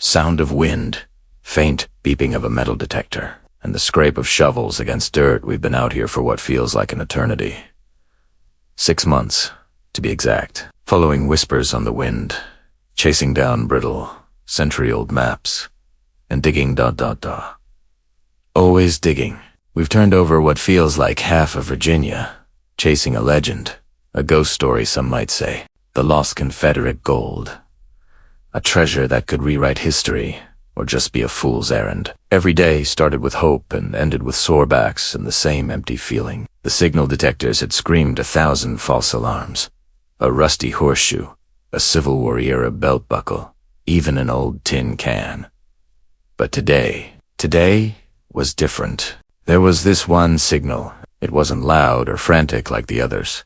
sound of wind, faint beeping of a metal detector, and the scrape of shovels against dirt. We've been out here for what feels like an eternity. 6 months, to be exact, following whispers on the wind, chasing down brittle, century-old maps, and digging ... Always digging. We've turned over what feels like half of Virginia, chasing a legend, a ghost story some might say, the lost Confederate gold. A treasure that could rewrite history, or just be a fool's errand. Every day started with hope and ended with sore backs and the same empty feeling. The signal detectors had screamed 1,000 false alarms. A rusty horseshoe, a Civil War-era belt buckle, even an old tin can. But today was different. There was this one signal. It wasn't loud or frantic like the others.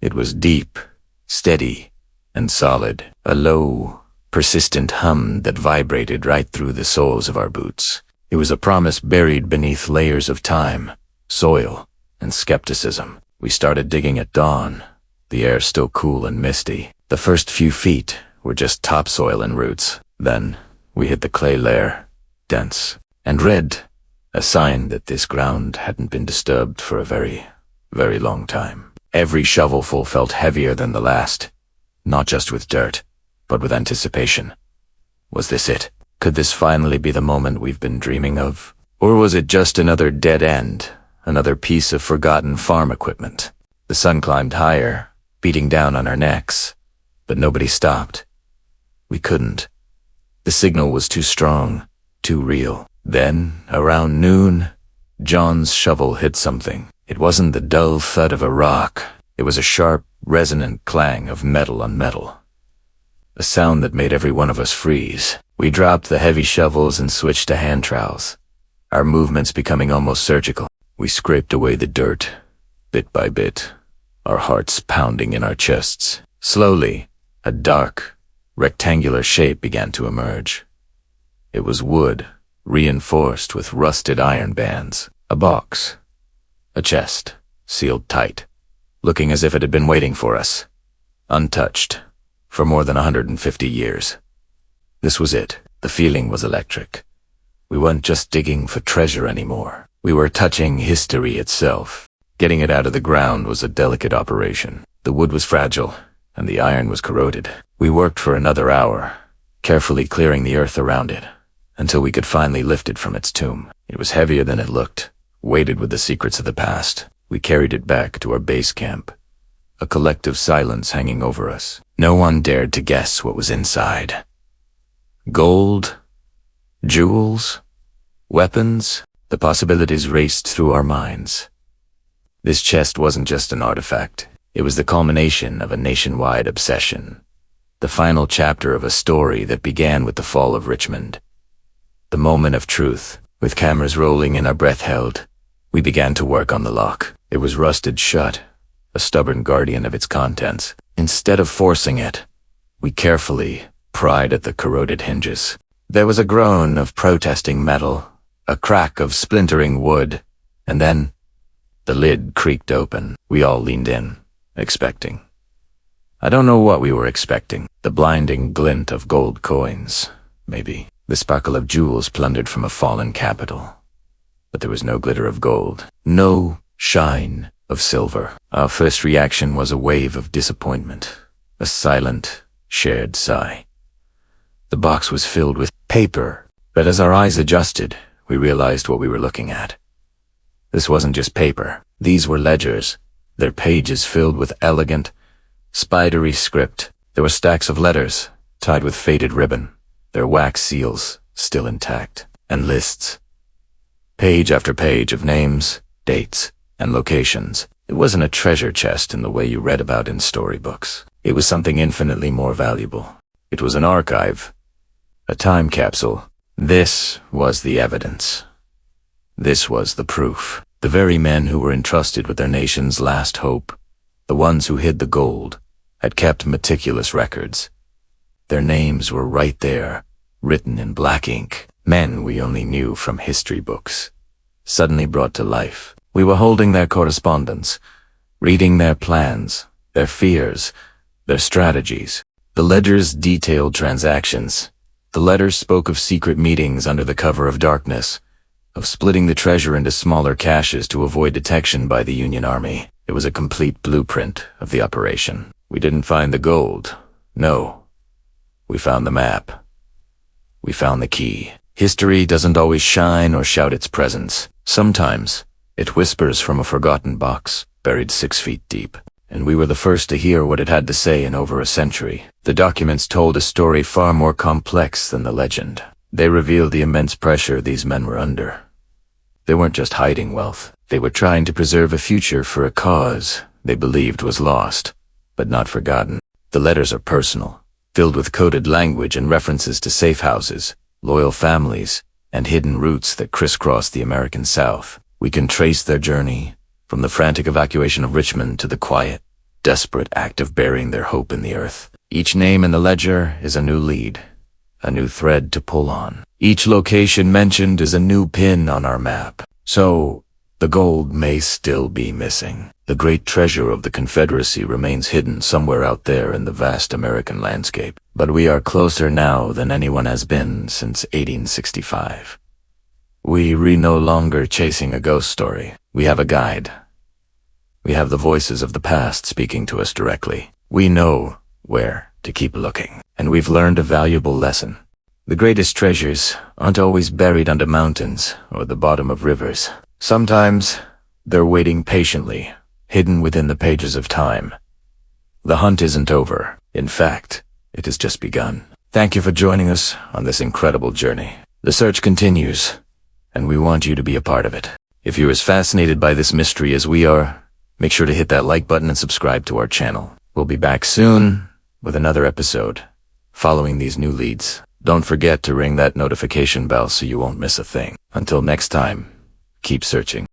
It was deep, steady, and solid. A low, persistent hum that vibrated right through the soles of our boots. It was a promise buried beneath layers of time, soil, and skepticism. We started digging at dawn, the air still cool and misty. The first few feet were just topsoil and roots. Then we hit the clay layer, dense and red, a sign that this ground hadn't been disturbed for a very, very long time. Every shovelful felt heavier than the last, not just with dirt, but with anticipation. Was this it? Could this finally be the moment we've been dreaming of? Or was it just another dead end, another piece of forgotten farm equipment? The sun climbed higher, beating down on our necks, but nobody stopped. We couldn't. The signal was too strong, too real. Then, around noon, John's shovel hit something. It wasn't the dull thud of a rock. It was a sharp, resonant clang of metal on metal. A sound that made every one of us freeze. We dropped the heavy shovels and switched to hand trowels, our movements becoming almost surgical. We scraped away the dirt, bit by bit, our hearts pounding in our chests. Slowly, a dark, rectangular shape began to emerge. It was wood, reinforced with rusted iron bands. A box. A chest, sealed tight, looking as if it had been waiting for us, untouched, for more than 150 years. This was it. The feeling was electric. We weren't just digging for treasure anymore. We were touching history itself. Getting it out of the ground was a delicate operation. The wood was fragile, and the iron was corroded. We worked for another hour, carefully clearing the earth around it, until we could finally lift it from its tomb. It was heavier than it looked, weighted with the secrets of the past. We carried it back to our base camp, a collective silence hanging over us. No one dared to guess what was inside. Gold? Jewels? Weapons? The possibilities raced through our minds. This chest wasn't just an artifact. It was the culmination of a nationwide obsession, the final chapter of a story that began with the fall of Richmond. The moment of truth. With cameras rolling and our breath held, we began to work on the lock. It was rusted shut, a stubborn guardian of its contents. Instead of forcing it, we carefully pried at the corroded hinges. There was a groan of protesting metal, a crack of splintering wood, and then the lid creaked open. We all leaned in, expecting. I don't know what we were expecting. The blinding glint of gold coins, maybe. The sparkle of jewels plundered from a fallen capital. But there was no glitter of gold, no shine of silver. Our first reaction was a wave of disappointment, a silent, shared sigh. The box was filled with paper, but as our eyes adjusted, we realized what we were looking at. This wasn't just paper. These were ledgers, their pages filled with elegant, spidery script. There were stacks of letters, tied with faded ribbon, their wax seals still intact, and lists. Page after page of names, dates, and locations. It wasn't a treasure chest in the way you read about in storybooks. It was something infinitely more valuable. It was an archive, a time capsule. This was the evidence. This was the proof. The very men who were entrusted with their nation's last hope, the ones who hid the gold, had kept meticulous records. Their names were right there, written in black ink. Men we only knew from history books, suddenly brought to life. We were holding their correspondence, reading their plans, their fears, their strategies. The ledgers detailed transactions, The letters spoke of secret meetings under the cover of darkness, of splitting the treasure into smaller caches to avoid detection by the Union Army. It was a complete blueprint of the operation. We didn't find the gold. No. We found the map. We found the key. History doesn't always shine or shout its presence. Sometimes, it whispers from a forgotten box, buried 6 feet deep. And we were the first to hear what it had to say in over a century. The documents told a story far more complex than the legend. They revealed the immense pressure these men were under. They weren't just hiding wealth. They were trying to preserve a future for a cause they believed was lost, but not forgotten. The letters are personal, filled with coded language and references to safe houses, loyal families, and hidden routes that crisscross the American South. We can trace their journey, from the frantic evacuation of Richmond to the quiet, desperate act of burying their hope in the earth. Each name in the ledger is a new lead, a new thread to pull on. Each location mentioned is a new pin on our map. So, the gold may still be missing. The great treasure of the Confederacy remains hidden somewhere out there in the vast American landscape. But we are closer now than anyone has been since 1865. We're no longer chasing a ghost story. We have a guide. We have the voices of the past speaking to us directly. We know where to keep looking. And we've learned a valuable lesson. The greatest treasures aren't always buried under mountains or the bottom of rivers. Sometimes, they're waiting patiently, hidden within the pages of time. The hunt isn't over. In fact, it has just begun. Thank you for joining us on this incredible journey. The search continues, and we want you to be a part of it. If you're as fascinated by this mystery as we are, make sure to hit that like button and subscribe to our channel. We'll be back soon with another episode, following these new leads. Don't forget to ring that notification bell so you won't miss a thing. Until next time, keep searching.